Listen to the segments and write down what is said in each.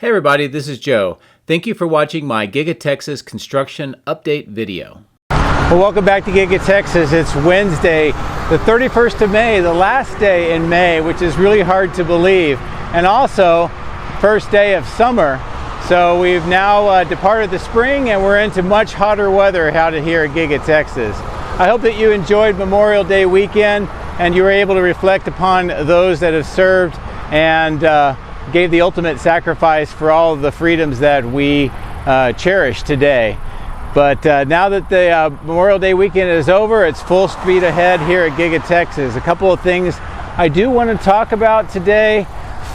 Hey everybody, this is Joe. Thank you for watching my Giga Texas construction update video. Well, welcome back to Giga Texas. It's Wednesday, the 31st of May, the last day in May, which is really hard to believe, and also first day of summer. So we've now departed the spring and we're into much hotter weather out here at Giga Texas. I hope that you enjoyed Memorial Day weekend and you were able to reflect upon those that have served and gave the ultimate sacrifice for all of the freedoms that we cherish today. But now that the Memorial Day weekend is over, it's full speed ahead here at Giga Texas. A couple of things I do want to talk about today.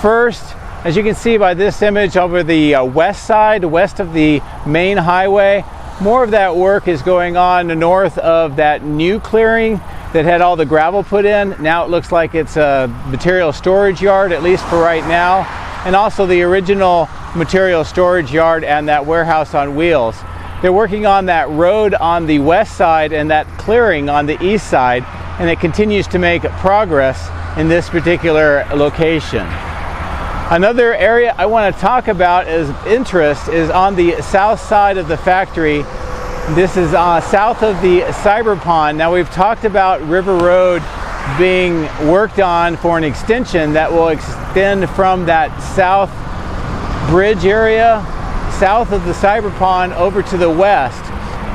First, as you can see by this image over the west side, west of the main highway, more of that work is going on north of that new clearing that had all the gravel put in. Now it looks like it's a material storage yard, at least for right now, and also the original material storage yard and that warehouse on wheels. They're working on that road on the west side and that clearing on the east side, and it continues to make progress in this particular location. Another area I want to talk about as interest is on the south side of the factory. This is south of the Cyber Pond. Now we've talked about River Road being worked on for an extension that will extend from that south bridge area, south of the Cyber Pond, over to the west.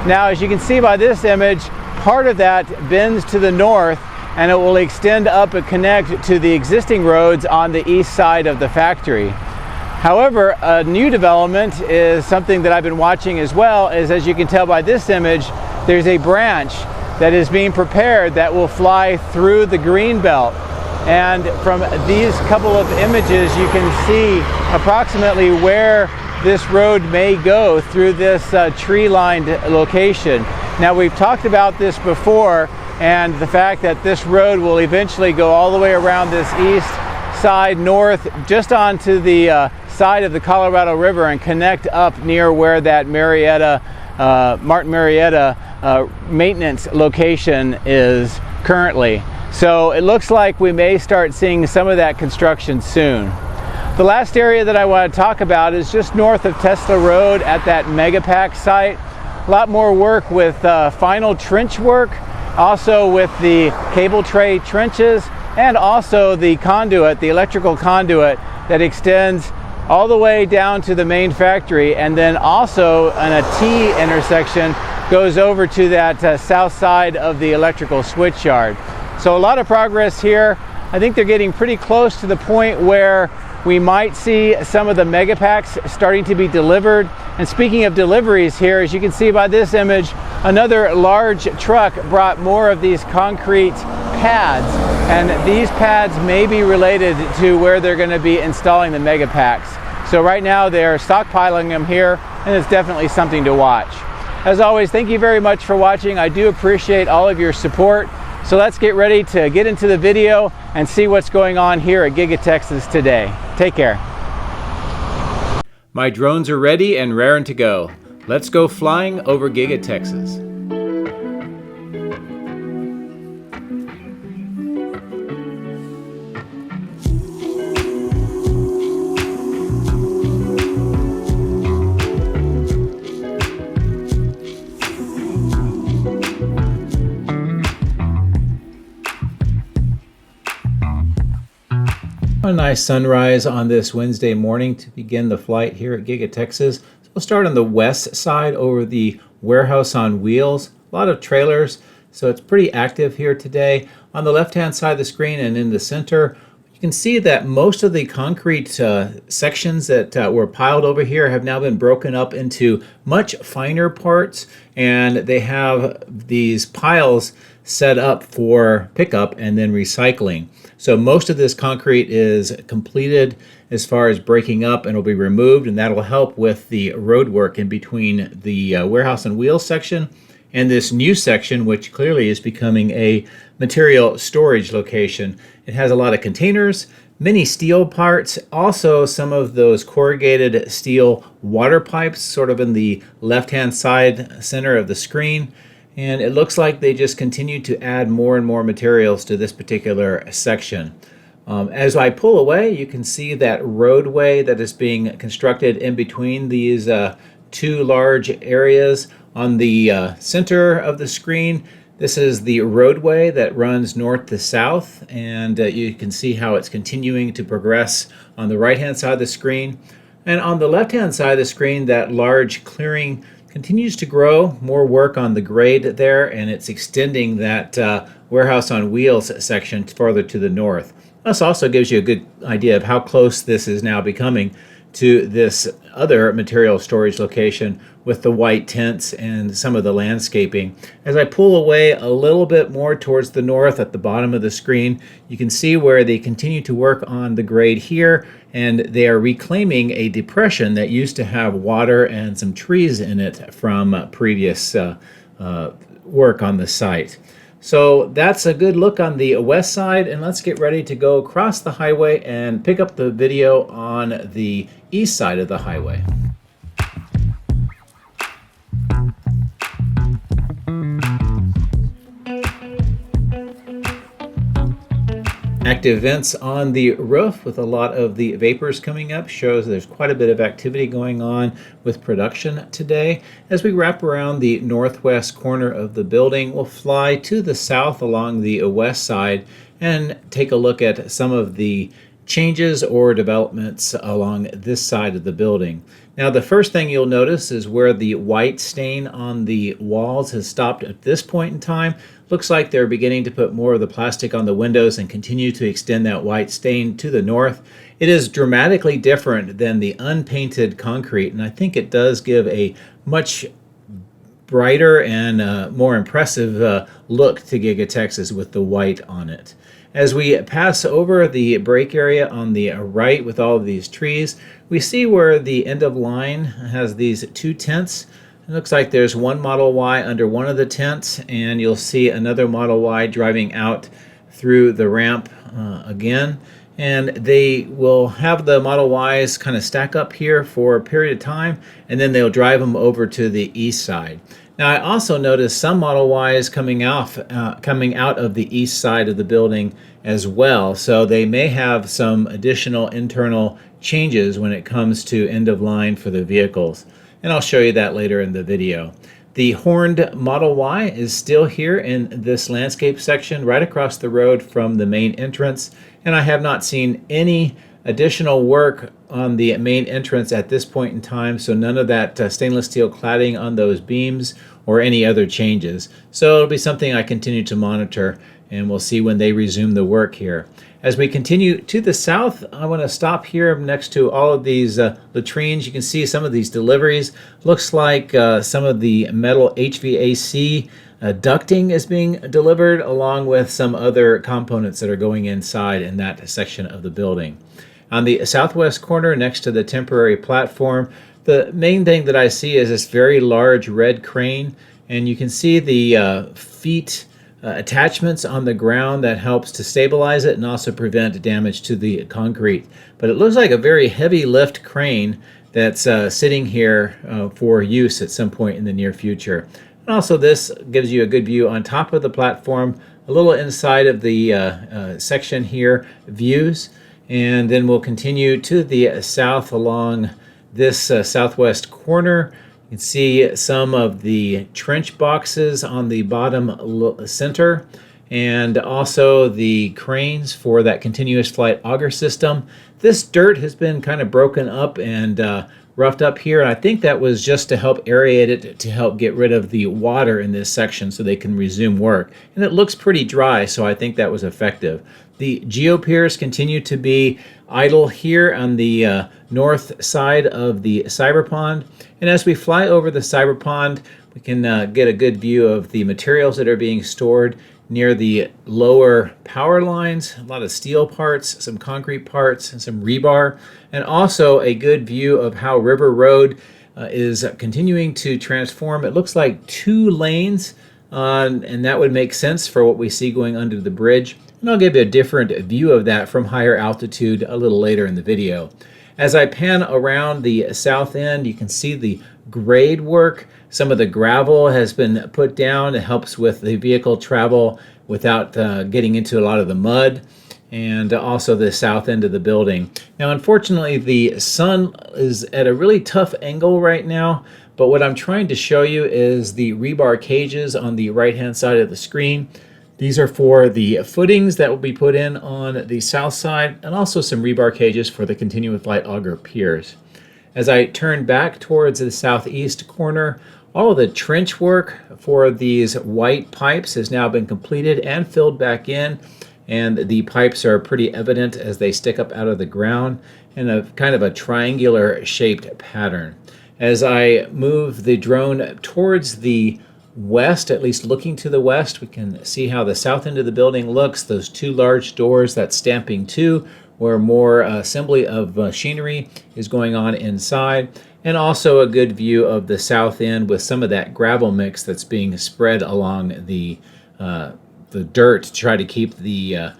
Now as you can see by this image, part of that bends to the north and it will extend up and connect to the existing roads on the east side of the factory. However, a new development is something that I've been watching as well, as you can tell by this image, there's a branch that is being prepared that will fly through the green belt. And from these couple of images, you can see approximately where this road may go through this tree-lined location. Now, we've talked about this before, and the fact that this road will eventually go all the way around this east side north, just onto the side of the Colorado River and connect up near where that Martin Marietta maintenance location is currently. So it looks like we may start seeing some of that construction soon. The last area that I want to talk about is just north of Tesla Road at that Megapack site. A lot more work with final trench work, also with the cable tray trenches, and also the conduit, the electrical conduit that extends all the way down to the main factory, and then also on a T intersection goes over to that south side of the electrical switchyard. So a lot of progress here. I think they're getting pretty close to the point where we might see some of the Megapacks starting to be delivered. And speaking of deliveries here, as you can see by this image, another large truck brought more of these concrete pads, and these pads may be related to where they're going to be installing the Megapacks. So right now they're stockpiling them here, and it's definitely something to watch. As always, thank you very much for watching. I do appreciate all of your support. So let's get ready to get into the video and see what's going on here at Giga Texas today. Take care. My drones are ready and raring to go. Let's go flying over Giga Texas. A nice sunrise on this Wednesday morning to begin the flight here at Giga Texas. So we'll start on the west side over the warehouse on wheels. A lot of trailers, so it's pretty active here today. On the left-hand side of the screen and in the center, you can see that most of the concrete sections that were piled over here have now been broken up into much finer parts, and they have these piles set up for pickup and then recycling. So most of this concrete is completed as far as breaking up and will be removed, and that'll help with the road work in between the warehouse and wheels section and this new section, which clearly is becoming a material storage location. It has a lot of containers, many steel parts, also some of those corrugated steel water pipes sort of in the left-hand side center of the screen. And it looks like they just continue to add more and more materials to this particular section. As I pull away, you can see that roadway that is being constructed in between these two large areas. On the center of the screen, this is the roadway that runs north to south, and you can see how it's continuing to progress on the right-hand side of the screen. And on the left-hand side of the screen, that large clearing continues to grow, more work on the grade there, and it's extending that warehouse on wheels section farther to the north. This also gives you a good idea of how close this is now becoming to this other material storage location with the white tents and some of the landscaping. As I pull away a little bit more towards the north at the bottom of the screen, you can see where they continue to work on the grade here, and they are reclaiming a depression that used to have water and some trees in it from previous work on the site. So that's a good look on the west side, and let's get ready to go across the highway and pick up the video on the east side of the highway. Active vents on the roof with a lot of the vapors coming up shows there's quite a bit of activity going on with production today. As we wrap around the northwest corner of the building, we'll fly to the south along the west side and take a look at some of the changes or developments along this side of the building. Now, the first thing you'll notice is where the white stain on the walls has stopped at this point in time. Looks like they're beginning to put more of the plastic on the windows and continue to extend that white stain to the north. It is dramatically different than the unpainted concrete, and I think it does give a much brighter and more impressive look to Giga Texas with the white on it. As we pass over the break area on the right with all of these trees, we see where the end of line has these two tents. It looks like there's one Model Y under one of the tents, and you'll see another Model Y driving out through the ramp again. And they will have the Model Ys kind of stack up here for a period of time, and then they'll drive them over to the east side. Now, I also noticed some Model Ys coming out of the east side of the building as well, so they may have some additional internal changes when it comes to end of line for the vehicles. And I'll show you that later in the video. The horned Model Y is still here in this landscape section right across the road from the main entrance, and I have not seen any additional work on the main entrance at this point in time, so none of that stainless steel cladding on those beams or any other changes. So it'll be something I continue to monitor, and we'll see when they resume the work here. As we continue to the south, I want to stop here next to all of these latrines. You can see some of these deliveries. Looks like some of the metal HVAC ducting is being delivered, along with some other components that are going inside in that section of the building. On the southwest corner, next to the temporary platform, the main thing that I see is this very large red crane, and you can see the feet attachments on the ground that helps to stabilize it and also prevent damage to the concrete. But it looks like a very heavy lift crane that's sitting here for use at some point in the near future. And also this gives you a good view on top of the platform, a little inside of the section here, views, and then we'll continue to the south along this southwest corner. You can see some of the trench boxes on the bottom center, and also the cranes for that continuous flight auger system. This dirt has been kind of broken up and roughed up here, and I think that was just to help aerate it, to help get rid of the water in this section so they can resume work. And it looks pretty dry, so I think that was effective. The geopiers continue to be idle here on the north side of the cyber pond. And as we fly over the cyber pond, we can get a good view of the materials that are being stored near the lower power lines, a lot of steel parts, some concrete parts, and some rebar, and also a good view of how River Road is continuing to transform. It looks like 2 lanes, and that would make sense for what we see going under the bridge. And I'll give you a different view of that from higher altitude a little later in the video. As I pan around the south end, you can see the grade work. Some of the gravel has been put down. It helps with the vehicle travel without getting into a lot of the mud. and also the south end of the building. Now, unfortunately, the sun is at a really tough angle right now, but what I'm trying to show you is the rebar cages on the right-hand side of the screen. These are for the footings that will be put in on the south side, and also some rebar cages for the continuous light auger piers. As I turn back towards the southeast corner, all of the trench work for these white pipes has now been completed and filled back in, and the pipes are pretty evident as they stick up out of the ground in a kind of a triangular shaped pattern. As I move the drone towards the west, at least looking to the west, we can see how the south end of the building looks. Those two large doors, that's stamping 2, where more assembly of machinery is going on inside, and also a good view of the south end with some of that gravel mix that's being spread along the dirt to try to keep the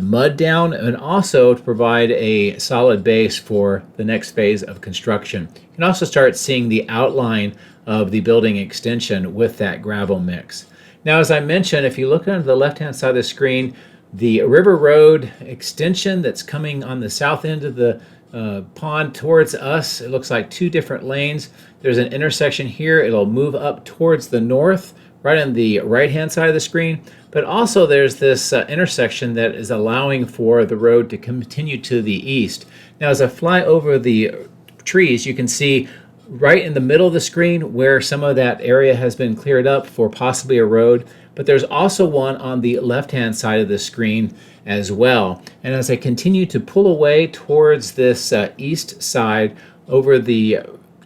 mud down, and also to provide a solid base for the next phase of construction. You can also start seeing the outline of the building extension with that gravel mix. Now, as I mentioned, if you look on the left-hand side of the screen, the River Road extension that's coming on the south end of the pond towards us, it looks like 2 different lanes. There's an intersection here. It'll move up towards the north, right on the right-hand side of the screen. But also there's this intersection that is allowing for the road to continue to the east. Now, as I fly over the trees, you can see right in the middle of the screen where some of that area has been cleared up for possibly a road, but there's also one on the left-hand side of the screen as well. And as I continue to pull away towards this east side over the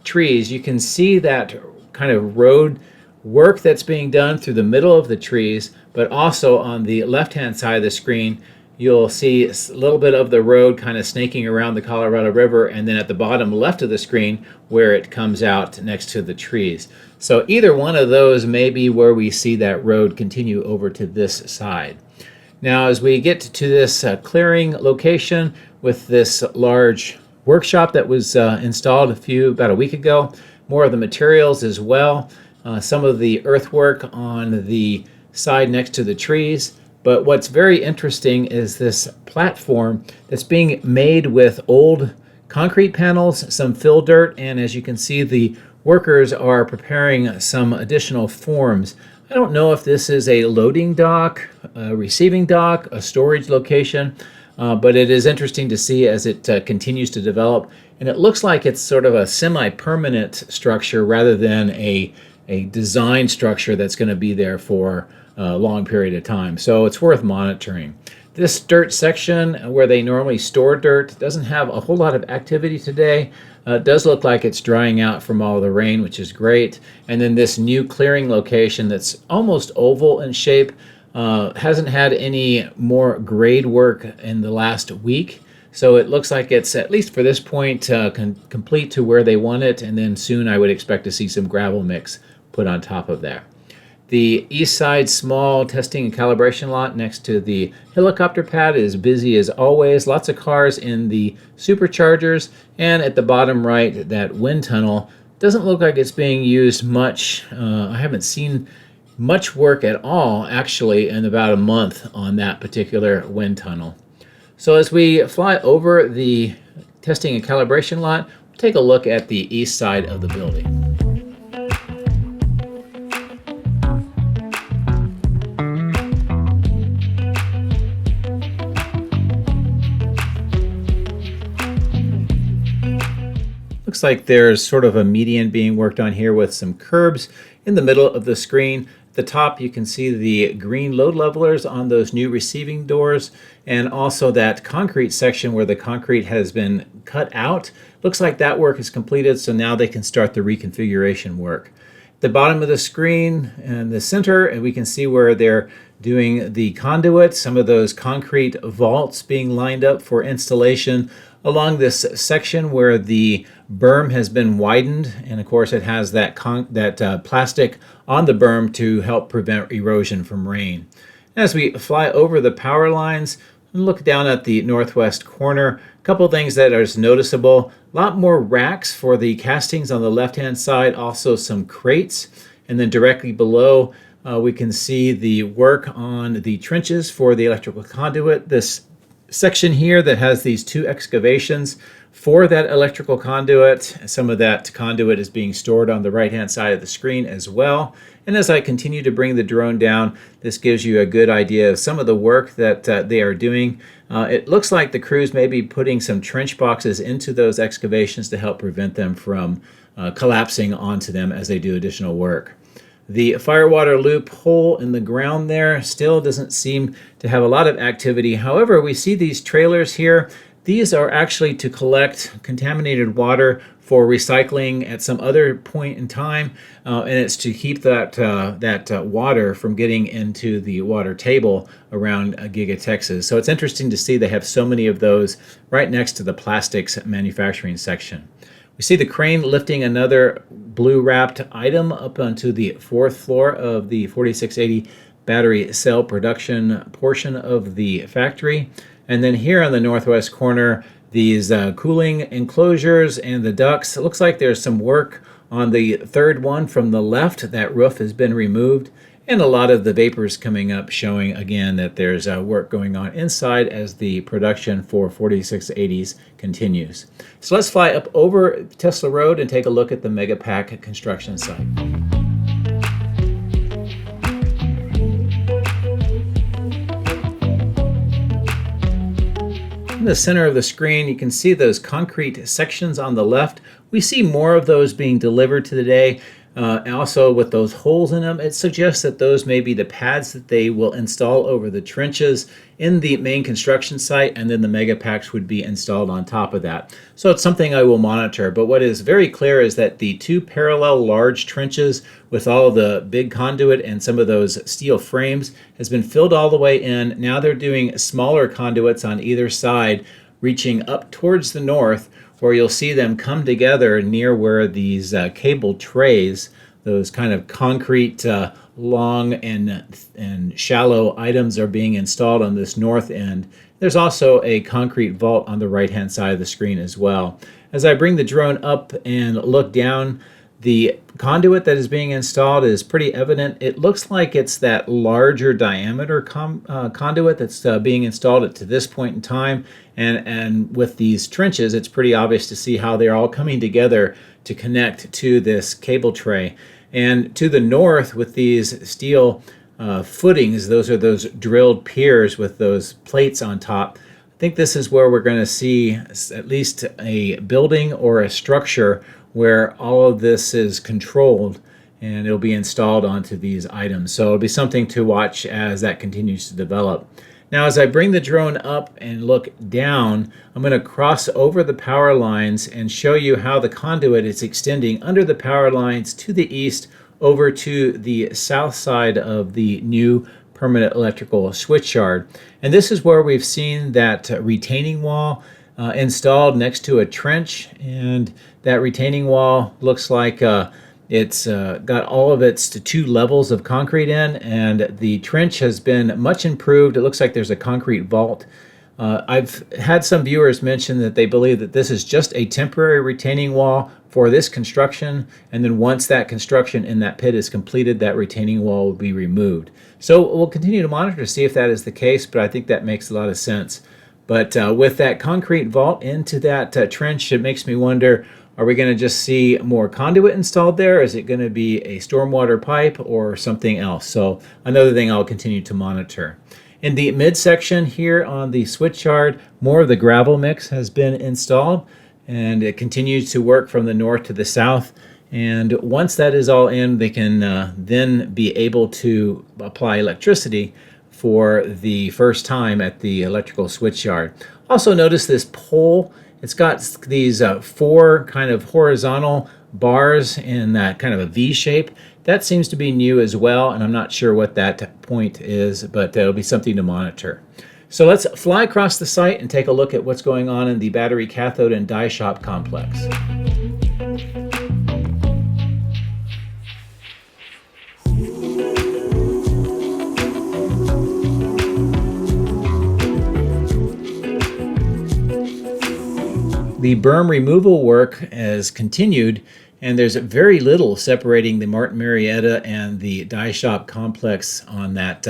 trees, you can see that kind of road work that's being done through the middle of the trees, but also on the left-hand side of the screen, you'll see a little bit of the road kind of snaking around the Colorado River, and then at the bottom left of the screen where it comes out next to the trees. So either one of those may be where we see that road continue over to this side. Now, as we get to this clearing location with this large workshop that was installed about a week ago, more of the materials as well, some of the earthwork on the side next to the trees. But what's very interesting is this platform that's being made with old concrete panels, some fill dirt, and as you can see, the workers are preparing some additional forms. I don't know if this is a loading dock, a receiving dock, a storage location, but it is interesting to see as it continues to develop. And it looks like it's sort of a semi-permanent structure rather than a design structure that's going to be there for a long period of time. So it's worth monitoring. This dirt section where they normally store dirt doesn't have a whole lot of activity today. It does look like it's drying out from all the rain, which is great. And then this new clearing location that's almost oval in shape hasn't had any more grade work in the last week. So it looks like it's, at least for this point, complete to where they want it. And then soon I would expect to see some gravel mix put on top of there. The east side small testing and calibration lot next to the helicopter pad is busy as always. Lots of cars in the superchargers, and at the bottom right, that wind tunnel doesn't look like it's being used much. I haven't seen much work at all actually in about a month on that particular wind tunnel. So as we fly over the testing and calibration lot, we'll take a look at the east side of the building. Looks like there's sort of a median being worked on here with some curbs in the middle of the screen. At the top, you can see the green load levelers on those new receiving doors, and also that concrete section where the concrete has been cut out. Looks like that work is completed, so now they can start the reconfiguration work. At the bottom of the screen in the center, and we can see where they're doing the conduit, some of those concrete vaults being lined up for installation along this section where the berm has been widened, and of course it has that plastic on the berm to help prevent erosion from rain. As we fly over the power lines and look down at the northwest corner, a couple things that are noticeable. A lot more racks for the castings on the left-hand side, also some crates, and then directly below We can see the work on the trenches for the electrical conduit. This section here that has these 2 excavations for that electrical conduit. Some of that conduit is being stored on the right-hand side of the screen as well. And as I continue to bring the drone down, this gives you a good idea of some of the work that they are doing. It looks like the crews may be putting some trench boxes into those excavations to help prevent them from collapsing onto them as they do additional work. The firewater loop hole in the ground there still doesn't seem to have a lot of activity. However, we see these trailers here. These are actually to collect contaminated water for recycling at some other point in time, and it's to keep that water from getting into the water table around Giga Texas. So it's interesting to see they have so many of those right next to the plastics manufacturing section. We see the crane lifting another blue wrapped item up onto the 4th floor of the 4680 battery cell production portion of the factory. And then here on the northwest corner, these cooling enclosures and the ducts. It looks like there's some work on the 3rd one from the left. That roof has been removed, and a lot of the vapors coming up, showing again that there's work going on inside as the production for 4680s continues. So let's fly up over Tesla Road and take a look at the Megapack construction site. In the center of the screen, you can see those concrete sections on the left. We see more of those being delivered today. Also with those holes in them, it suggests that those may be the pads that they will install over the trenches in the main construction site, and then the Megapacks would be installed on top of that. So it's something I will monitor. But what is very clear is that the 2 parallel large trenches with all the big conduit and some of those steel frames has been filled all the way in. Now they're doing smaller conduits on either side, reaching up towards the north, where you'll see them come together near where these cable trays, those kind of concrete long and shallow items, are being installed on this north end. There's also a concrete vault on the right-hand side of the screen as well. As I bring the drone up and look down, the conduit that is being installed is pretty evident. It looks like it's that larger diameter conduit that's being installed to this point in time. And with these trenches, it's pretty obvious to see how they're all coming together to connect to this cable tray. And to the north, with these steel footings, those are those drilled piers with those plates on top. I think this is where we're going to see at least a building or a structure where all of this is controlled, and it'll be installed onto these items. So it'll be something to watch as that continues to develop. Now, as I bring the drone up and look down, I'm going to cross over the power lines and show you how the conduit is extending under the power lines to the east over to the south side of the new permanent electrical switchyard. And this is where we've seen that retaining wall installed next to a trench, and that retaining wall looks like it's got all of its 2 levels of concrete in, and the trench has been much improved. It looks like there's a concrete vault. I've had some viewers mention that they believe that this is just a temporary retaining wall for this construction, and then once that construction in that pit is completed, that retaining wall will be removed. So we'll continue to monitor to see if that is the case, but I think that makes a lot of sense. But with that concrete vault into that trench, it makes me wonder, are we going to just see more conduit installed there? Is it going to be a stormwater pipe or something else? So another thing I'll continue to monitor. In the midsection here on the switchyard, more of the gravel mix has been installed, and it continues to work from the north to the south. And once that is all in, they can then be able to apply electricity for the first time at the electrical switchyard. Also notice this pole. It's got these 4 kind of horizontal bars in that kind of a V shape. That seems to be new as well, and I'm not sure what that point is, but that'll be something to monitor. So let's fly across the site and take a look at what's going on in the battery cathode and die shop complex. The berm removal work has continued And there's very little separating the Martin Marietta and the die shop complex on that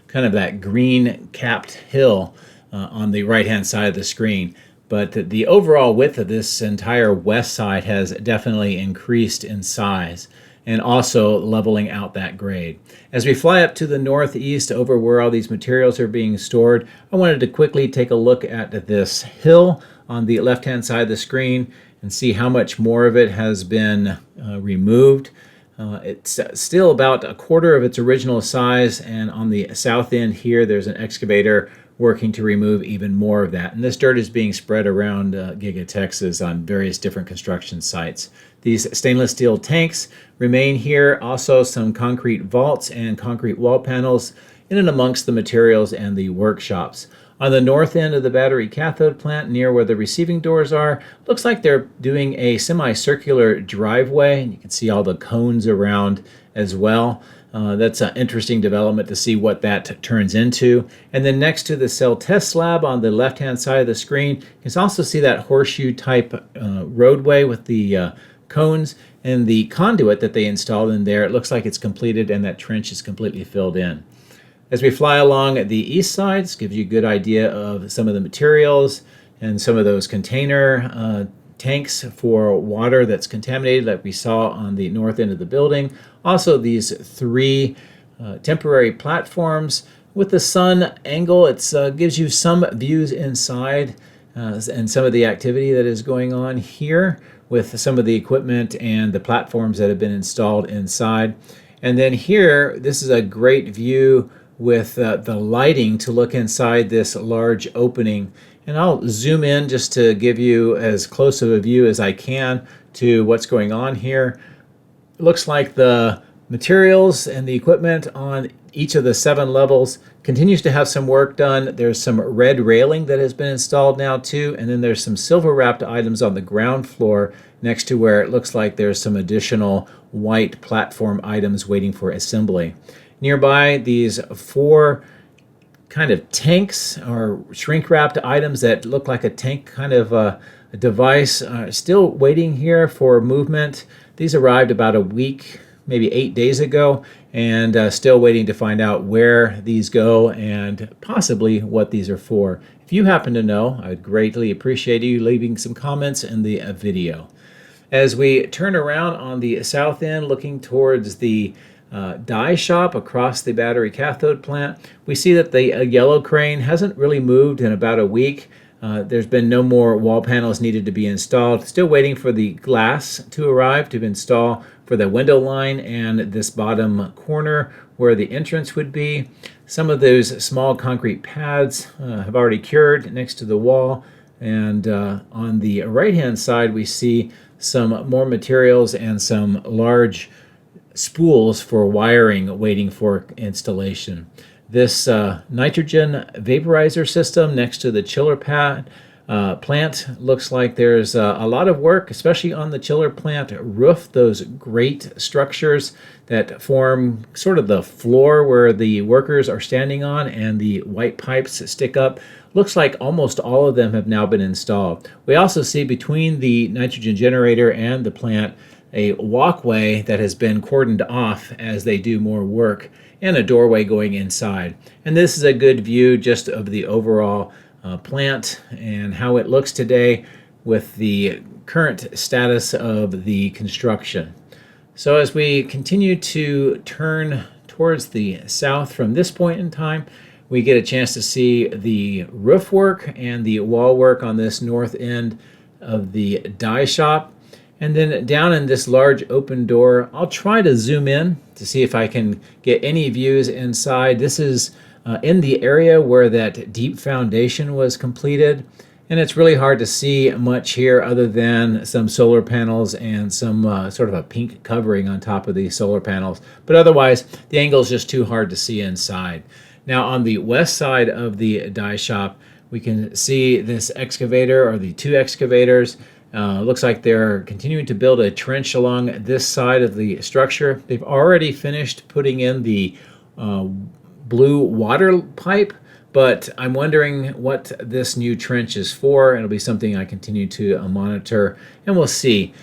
kind of that green capped hill on the right hand side of the screen. But the overall width of this entire west side has definitely increased in size, and also leveling out that grade. As we fly up to the northeast over where all these materials are being stored, I wanted to quickly take a look at this hill on the left-hand side of the screen and see how much more of it has been removed. It's still about a quarter of its original size, and on the south end here there's an excavator working to remove even more of that. And this dirt is being spread around Giga Texas on various different construction sites. These stainless steel tanks remain here, also some concrete vaults and concrete wall panels in and amongst the materials and the workshops. On the north end of the battery cathode plant, near where the receiving doors are, looks like they're doing a semicircular driveway, and you can see all the cones around as well. That's an interesting development to see what that turns into. And then next to the cell test slab on the left-hand side of the screen, you can also see that horseshoe type roadway with the cones and the conduit that they installed in there. It looks like it's completed and that trench is completely filled in. As we fly along the east side, this gives you a good idea of some of the materials and some of those container tanks for water that's contaminated like we saw on the north end of the building. Also these three temporary platforms with the sun angle. It gives you some views inside and some of the activity that is going on here with some of the equipment and the platforms that have been installed inside. And then here, this is a great view with the lighting to look inside this large opening. And I'll zoom in just to give you as close of a view as I can to what's going on here. It looks like the materials and the equipment on each of the 7 levels continues to have some work done. There's some red railing that has been installed now too, and then there's some silver wrapped items on the ground floor next to where it looks like there's some additional white platform items waiting for assembly. Nearby, these 4 kind of tanks or shrink wrapped items that look like a tank kind of a device still waiting here for movement. These arrived about a week, maybe 8 days ago, and still waiting to find out where these go and possibly what these are for. If you happen to know, I would greatly appreciate you leaving some comments in the video. As we turn around on the south end looking towards the die shop across the battery cathode plant, we see that the yellow crane hasn't really moved in about a week. There's been no more wall panels needed to be installed. Still waiting for the glass to arrive to install for the window line and this bottom corner where the entrance would be. Some of those small concrete pads have already cured next to the wall, and on the right hand side we see some more materials and some large spools for wiring waiting for installation. This nitrogen vaporizer system next to the chiller plant looks like there's a lot of work, especially on the chiller plant roof, those great structures that form sort of the floor where the workers are standing on and the white pipes that stick up. Looks like almost all of them have now been installed. We also see between the nitrogen generator and the plant a walkway that has been cordoned off as they do more work, and a doorway going inside. And this is a good view just of the overall plant and how it looks today with the current status of the construction. So as we continue to turn towards the south from this point in time, we get a chance to see the roof work and the wall work on this north end of the die shop. And then down in this large open door, I'll try to zoom in to see if I can get any views inside. This is in the area where that deep foundation was completed. And it's really hard to see much here other than some solar panels and some sort of a pink covering on top of the solar panels. But otherwise, the angle is just too hard to see inside. Now on the west side of the die shop, we can see this excavator, or the 2 excavators. Looks like they're continuing to build a trench along this side of the structure. They've already finished putting in the blue water pipe, but I'm wondering what this new trench is for. It'll be something I continue to monitor, and we'll see.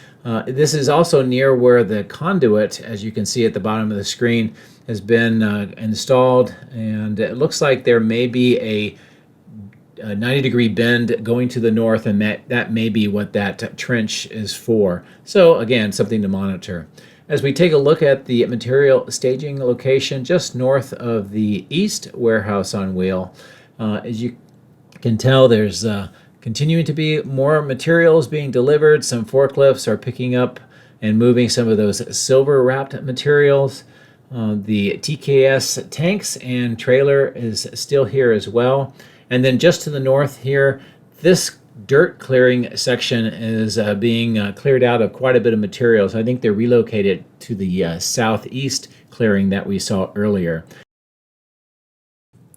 This is also near where the conduit, as you can see at the bottom of the screen, has been installed, and it looks like there may be a 90-degree bend going to the north, and that may be what that trench is for. So again, something to monitor. As we take a look at the material staging location just north of the east warehouse on wheel, as you can tell, there's continuing to be more materials being delivered. Some forklifts are picking up and moving some of those silver wrapped materials. The TKS tanks and trailer is still here as well. And then just to the north here, this dirt clearing section is being cleared out of quite a bit of materials. I think they're relocated to the southeast clearing that we saw earlier.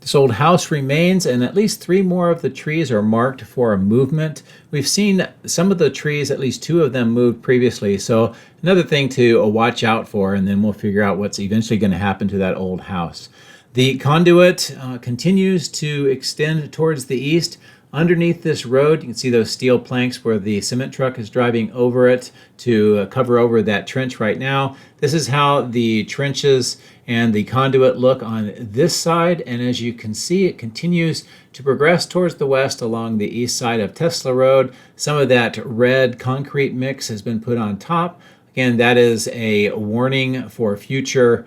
This old house remains, and at least 3 more of the trees are marked for a movement. We've seen some of the trees, at least 2 of them, moved previously, so another thing to watch out for, and then we'll figure out what's eventually going to happen to that old house. The conduit continues to extend towards the east. Underneath this road, you can see those steel planks where the cement truck is driving over it to cover over that trench right now. This is how the trenches and the conduit look on this side, and as you can see, it continues to progress towards the west along the east side of Tesla Road. Some of that red concrete mix has been put on top. Again, that is a warning for future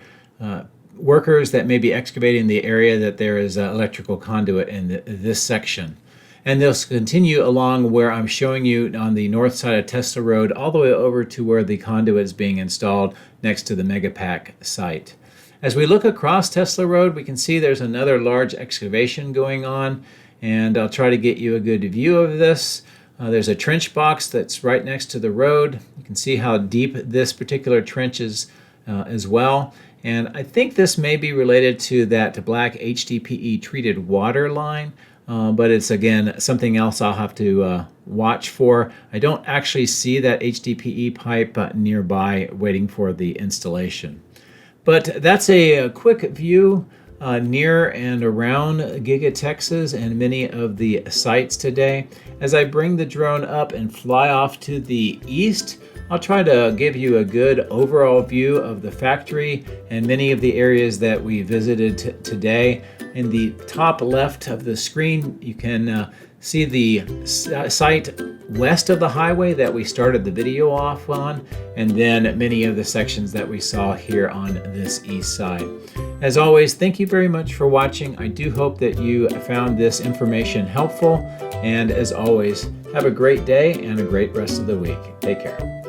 workers that may be excavating the area that there is electrical conduit in this section. And they'll continue along where I'm showing you on the north side of Tesla Road all the way over to where the conduit is being installed next to the Megapack site. As we look across Tesla Road, we can see there's another large excavation going on, and I'll try to get you a good view of this. There's a trench box that's right next to the road. You can see how deep this particular trench is as well. And I think this may be related to that black HDPE treated water line. But it's, again, something else I'll have to watch for. I don't actually see that HDPE pipe nearby waiting for the installation. But that's a quick view near and around Giga Texas and many of the sites today. As I bring the drone up and fly off to the east, I'll try to give you a good overall view of the factory and many of the areas that we visited today. In the top left of the screen, you can see the site west of the highway that we started the video off on, and then many of the sections that we saw here on this east side. As always, thank you very much for watching. I do hope that you found this information helpful, and as always, have a great day and a great rest of the week. Take care.